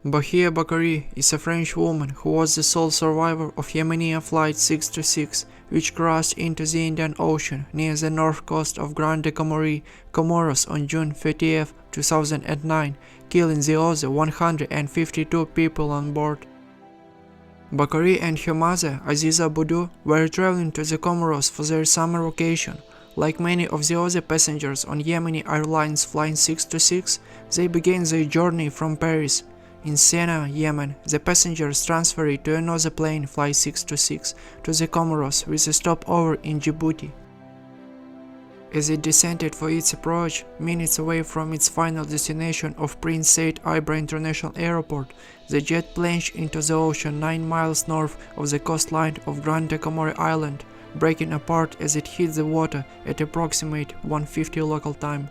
Bahia Bakary is a French woman who was the sole survivor of Yemenia Flight 626, which crashed into the Indian Ocean near the north coast of Grand Comoros on June 30, 2009, killing the other 152 people on board. Bakary and her mother, Aziza Boudou, were traveling to the Comoros for their summer vacation. Like many of the other passengers on Yemenia Airlines Flight 626, they began their journey from Paris. In Sana'a, Yemen, the passengers transferred to another plane, Flight 626, to the Comoros with a stopover in Djibouti. As it descended for its approach, minutes away from its final destination of Prince Said Ibra International Airport, the jet plunged into the ocean 9 miles north of the coastline of Grand Comoros Island, breaking apart as it hit the water at approximate 1:50 local time.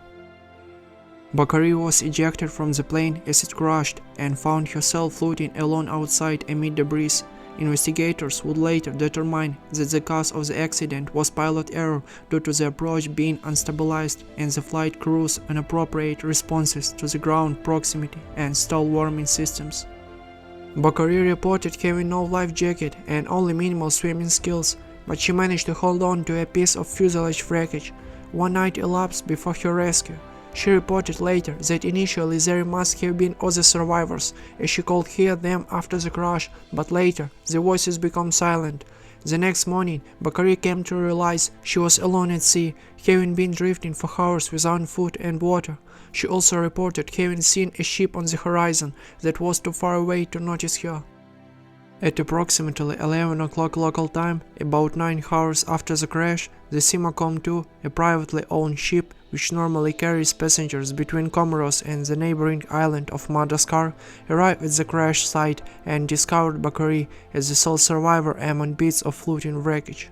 Bakary was ejected from the plane as it crashed and found herself floating alone outside amid debris. Investigators would later determine that the cause of the accident was pilot error due to the approach being unstabilized and the flight crew's inappropriate responses to the ground proximity and stall warning systems. Bakary reported having no life jacket and only minimal swimming skills, but she managed to hold on to a piece of fuselage wreckage. One night elapsed before her rescue. She reported later that initially there must have been other survivors, as she could hear them after the crash, but later the voices became silent. The next morning, Bakary came to realize she was alone at sea, having been drifting for hours without food and water. She also reported having seen a ship on the horizon that was too far away to notice her. At approximately 11 o'clock local time, about 9 hours after the crash, the Simacom 2, a privately owned ship which normally carries passengers between Comoros and the neighboring island of Madagascar, arrived at the crash site and discovered Bakary as the sole survivor among bits of floating wreckage.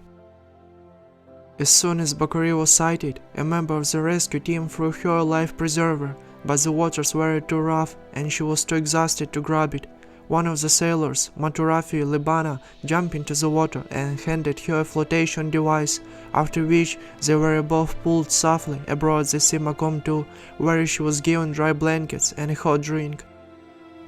As soon as Bakary was sighted, a member of the rescue team threw her a life preserver, but the waters were too rough and she was too exhausted to grab it. One of the sailors, Maturafi Libana, jumped into the water and handed her a flotation device, after which they were both pulled softly aboard the Simacom 2, where she was given dry blankets and a hot drink.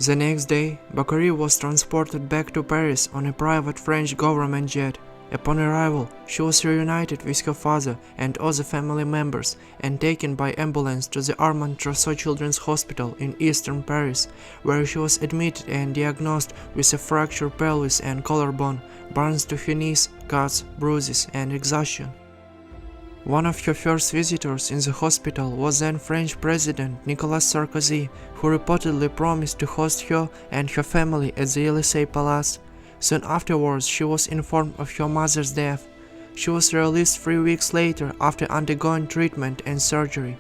The next day, Bakary was transported back to Paris on a private French government jet. Upon arrival, she was reunited with her father and other family members and taken by ambulance to the Armand Trousseau Children's Hospital in eastern Paris, where she was admitted and diagnosed with a fractured pelvis and collarbone, burns to her knees, cuts, bruises, and exhaustion. One of her first visitors in the hospital was then French President Nicolas Sarkozy, who reportedly promised to host her and her family at the Élysée Palace. Soon afterwards, she was informed of her mother's death. She was released 3 weeks later after undergoing treatment and surgery.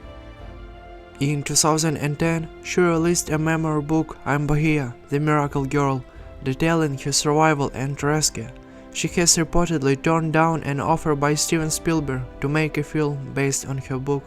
In 2010, she released a memoir book, I'm Bahia, the Miracle Girl, detailing her survival and rescue. She has reportedly turned down an offer by Steven Spielberg to make a film based on her book.